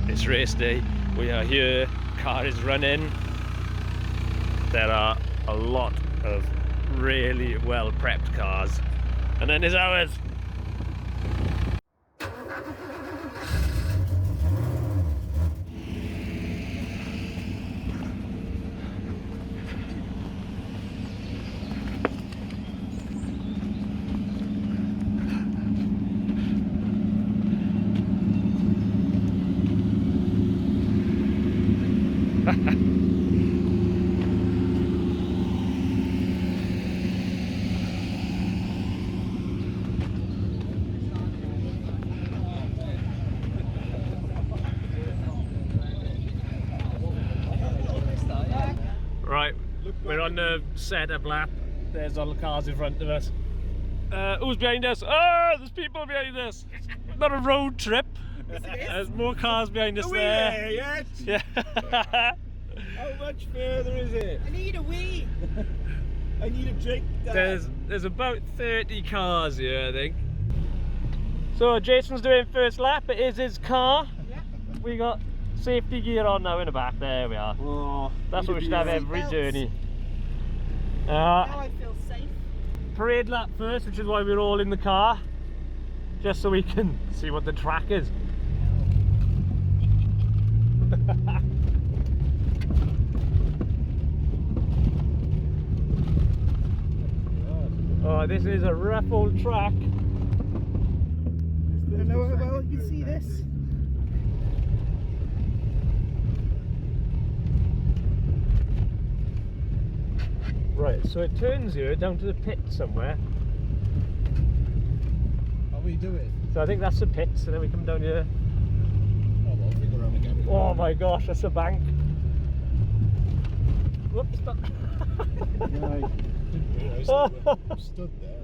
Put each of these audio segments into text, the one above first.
It's race day. We are here. Car is running. There are a lot of really well prepped cars. And then there's ours. Right, we're on the setup lap. There's all the cars in front of us. Who's behind us? Oh, there's people behind us. Not a road trip. There's more cars behind us there. Yet? Yeah. How much further is it? I need a wee. I need a drink. There's about 30 cars here, I think. So Jason's doing first lap. It is his car. Yeah. We got safety gear on now in the back. There we are. Oh, That's what we should have every Seatbelts. journey. Now I feel safe. Parade lap first, which is why we're all in the car, just so we can see what the track is. Oh, this is a rough old track. I don't know how well you can see this. Right, so it turns here down to the pit somewhere. How we do it? So I think that's the pits, and then we come down here. Oh, well, we go around again. Oh my gosh, that's a bank. Whoops, stop. Yeah, I stood there.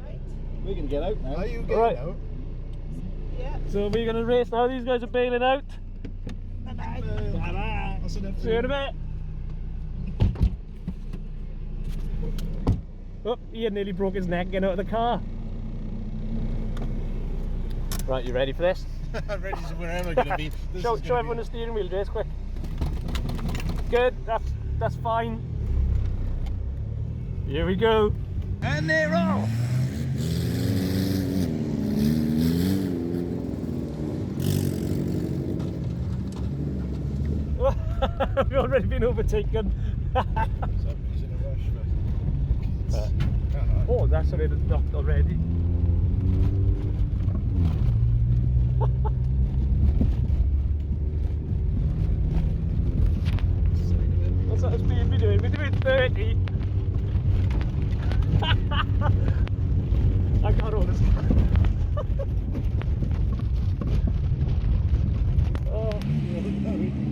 We're going to get out now. Are you getting Right. out? Yeah. So we're going to race now. These guys are bailing out. Bye-bye. Bye-bye. That's enough. See you in a bit. Oh, Ian nearly broke his neck getting out of the car. Right, you ready for this? I'm ready to wherever I'm going to be. Show everyone the steering wheel, Jace, quick. Good, that's fine. Here we go. And they're off! We've already been overtaken. Somebody's in a rush, but Oh, that's already knocked already. What's that speed we doing? We're doing 30. I can't hold this. Oh,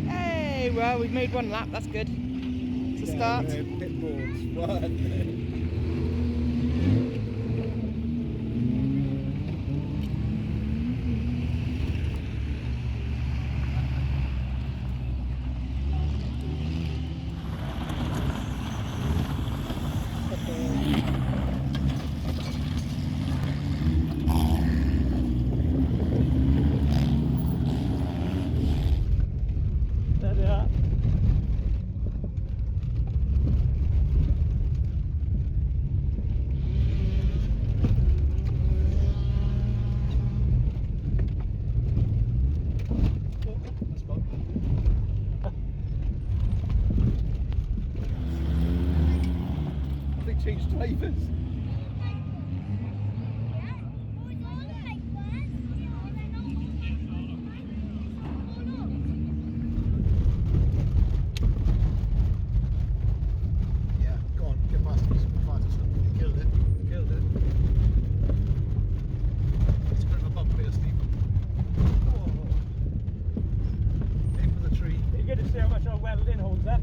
Hey, well, we've made one lap. That's good. To start. Pit boards. One. there they are. That's fun. They changed drivers. Yeah, go on, get past us. You killed it. It's a bit of a bump here, Steve. Oh. Aim for the tree. You're going to see how much our welding holds up.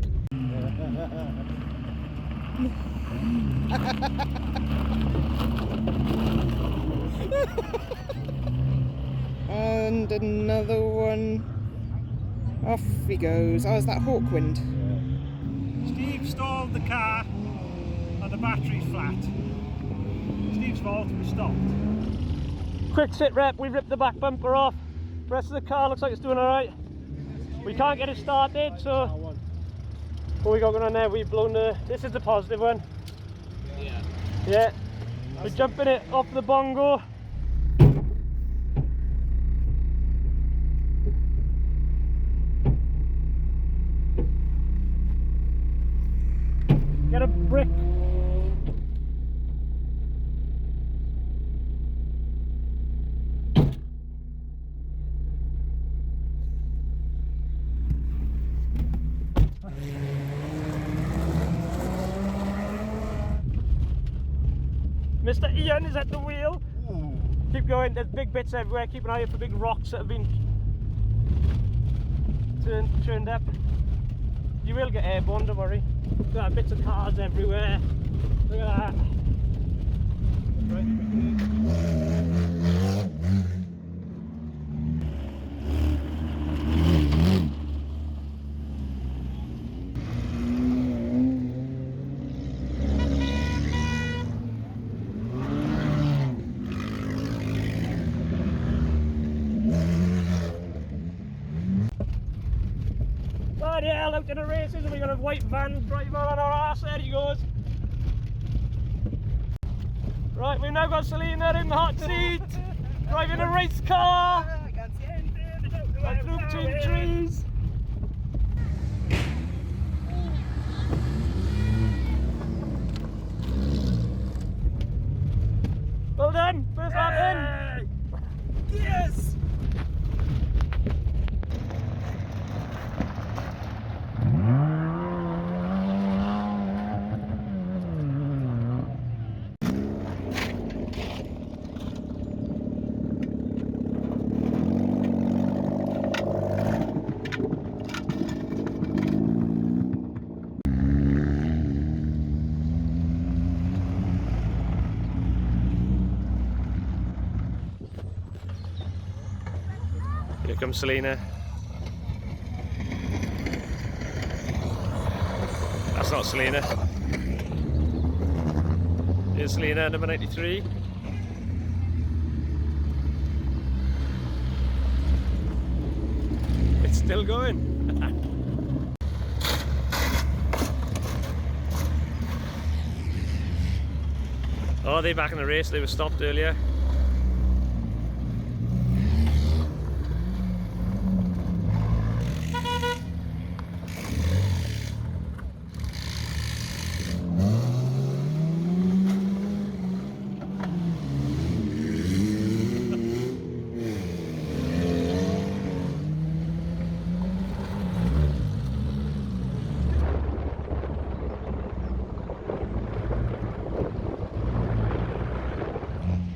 And another one. Off he goes. Oh, is that Hawkwind? Steve stalled the car and the battery's flat. Steve's fault, we stopped. Quick sit rep, we ripped the back bumper off. The rest of the car looks like it's doing alright. We can't get it started, so what we got going on there? We've blown the. This is the positive one. Yeah. Yeah. We're jumping it off the bongo. Get a brick. Mr. Ian is at the wheel. Ooh. Keep going, there's big bits everywhere. Keep an eye out for big rocks that have been turned up. You will get airborne, don't worry. Look at that, bits of cars everywhere. Look at that. Bloody hell, out in the races, and we got a white van driving on our arse. There he goes. Right, we've now got Selena in the hot seat, driving a race car. I can't see anything. Right through between the trees. Well done, first lap in. Yes! Here comes Selena. That's not Selena. Here's Selena, number 93. It's still going. Oh, they're back in the race. They were stopped earlier.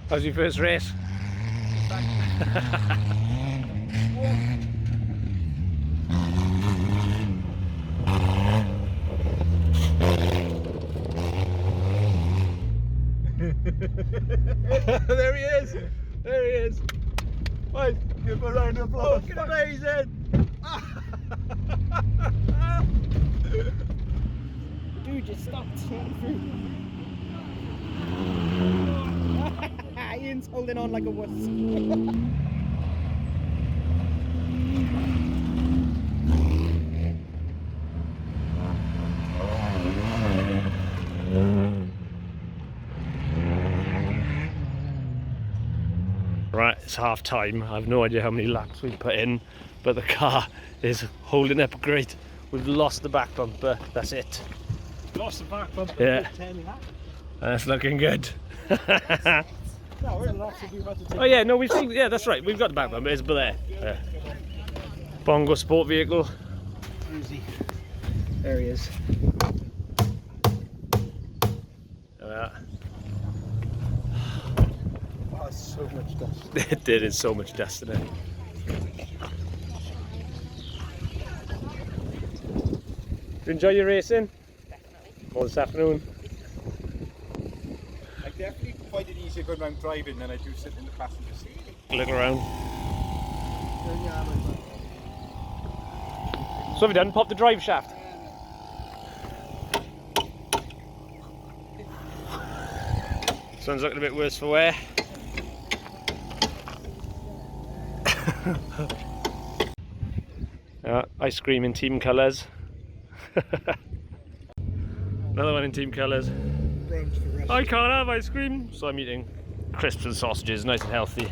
How's your first race? There he is! There he is! Right, give him a round of applause. Look amazing! Dude, just stopped. Ian's holding on like a wuss. Right, it's half time. I have no idea how many laps we've put in, but the car is holding up great. We've lost the back bumper, that's it. Lost the back bumper. Yeah. That's looking good. Oh yeah, no, we've seen, yeah, that's right, we've got the back bumper, it's there. Yeah. Bongo sport vehicle. There he is. Oh, so much dust. There is so much dust in it. Do you enjoy your racing? All this afternoon? I definitely find it easier going around driving than I do sitting in the passenger seat. Look around. So have you done? Pop the drive shaft. This one's looking a bit worse for wear. Ice cream in team colours. Another one in team colours. I can't have ice cream, so I'm eating crisps and sausages, nice and healthy.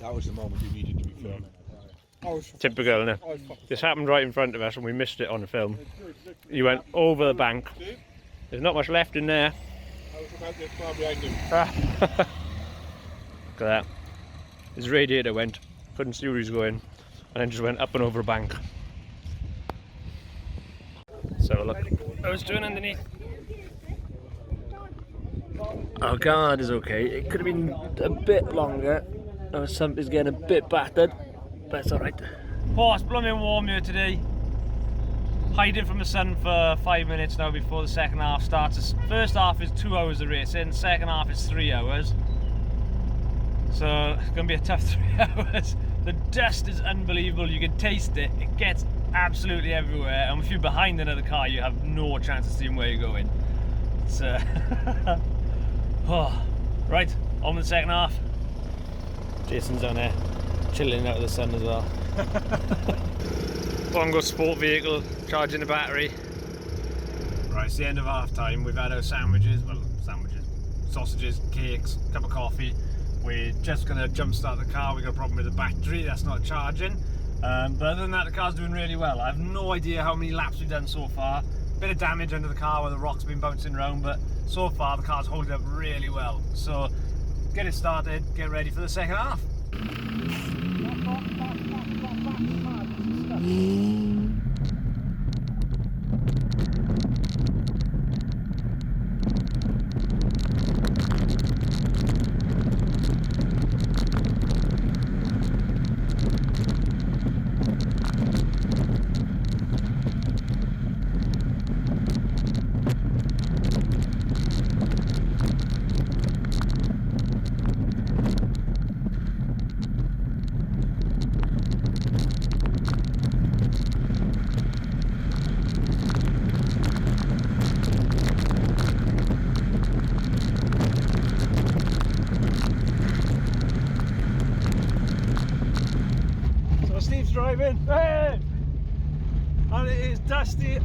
That was the moment you needed to be filming. Typical, innit? This happened right in front of us and we missed it on the film. You went over the bank. There's not much left in there. I was about this far behind him. Look at that. His radiator went, couldn't see where he was going, and then just went up and over a bank. So look, I was doing underneath. Our guard is okay. It could have been a bit longer. Something's getting a bit battered, but it's alright. Oh, it's blooming warm here today. Hiding from the sun for 5 minutes now before the second half starts. The first half is 2 hours of racing, second half is 3 hours. So it's going to be a tough 3 hours. The dust is unbelievable, you can taste it. It gets absolutely everywhere, and if you're behind another car you have no chance of seeing where you're going. It's oh. Right, on with the second half. Jason's down there, chilling out of the sun as well. Bongo sport vehicle, charging the battery. Right, it's the end of half time. We've had our sandwiches, sausages, cakes, cup of coffee. We're just going to jump start the car. We've got a problem with the battery, that's not charging. But other than that, the car's doing really well. I have no idea how many laps we've done so far. Bit of damage under the car where the rock's been bouncing around, but so far the car's holding up really well. So get it started, get ready for the second half. Driving, hey! And it is dusty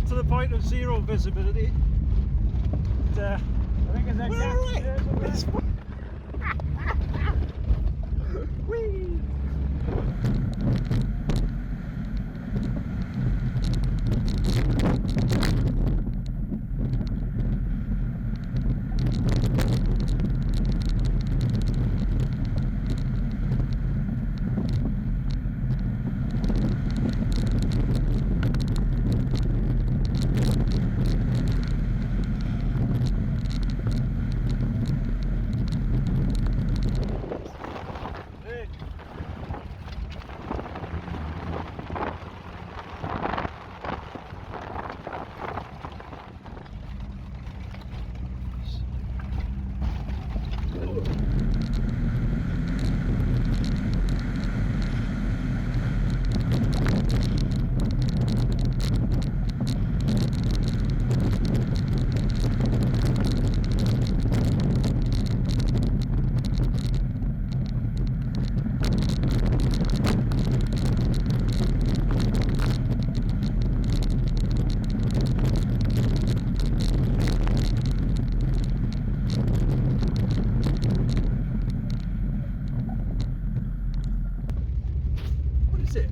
to the point of zero visibility. But, I think it's a gap. Whee!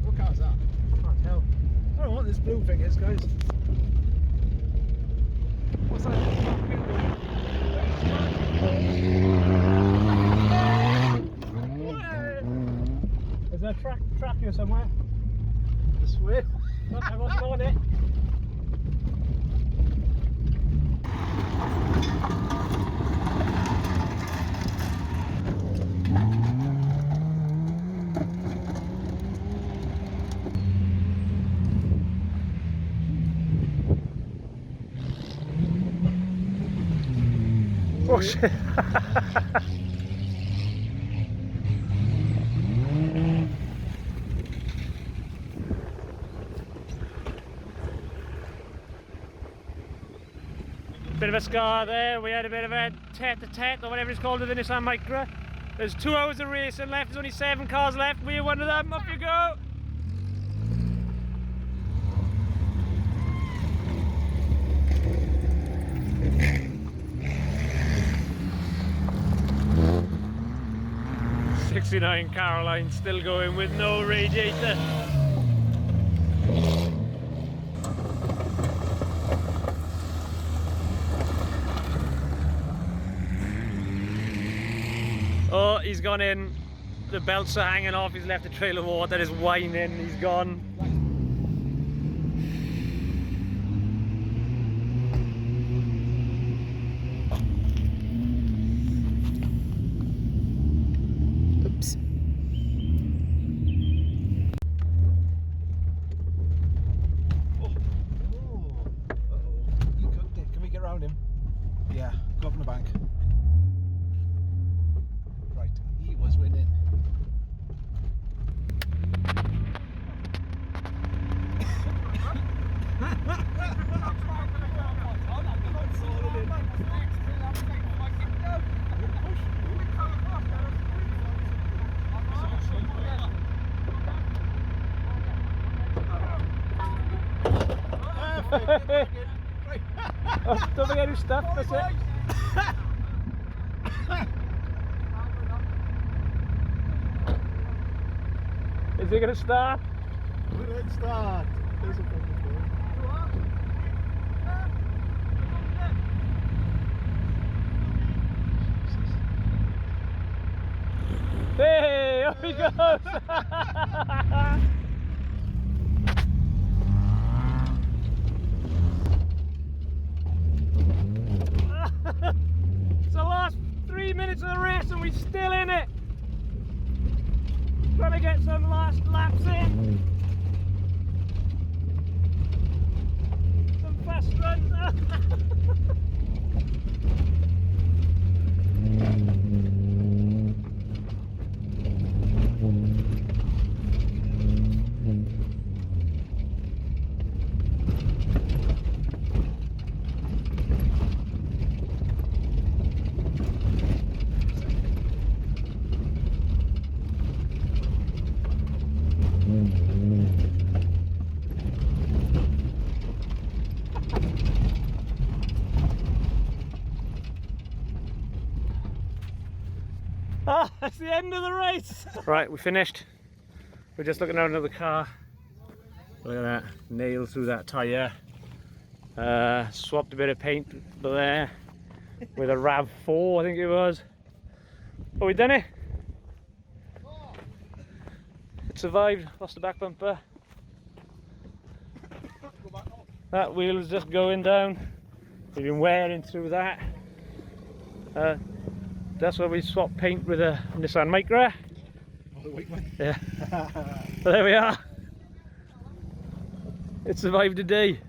What car is that? I can't tell. I don't know what this blue thing is, guys. What's that? Is there a track here somewhere? This way. I wasn't on it. Oh shit. Bit of a scar there. We had a bit of a tete-a-tete or whatever it's called with the Nissan Micra. There's 2 hours of racing left, there's only 7 cars left. We're one of them, off you go. 69 Caroline still going with no radiator. Oh, he's gone in. The belts are hanging off. He's left a trail of water. It's whining. He's gone. Oops. Can we get around him? Yeah, go up on the bank. Right, he was winning. Don't forget his stuff, that's it. Is he going to start? Let's start. There's a Hey, up he goes! It's the last 3 minutes of the race and we're still in it. Trying to get some last laps in. Some fast runs. Ah, that's the end of the race. Right, we finished. We're just looking out another car. Look at that, nail through that tyre. Swapped a bit of paint there with a RAV4, I think it was. Oh, we done it. It survived, lost the back bumper. That wheel is just going down. We've been wearing through that. That's why we swapped paint with a Nissan Micra. Oh, the weak one. Yeah. But there we are. It survived a day.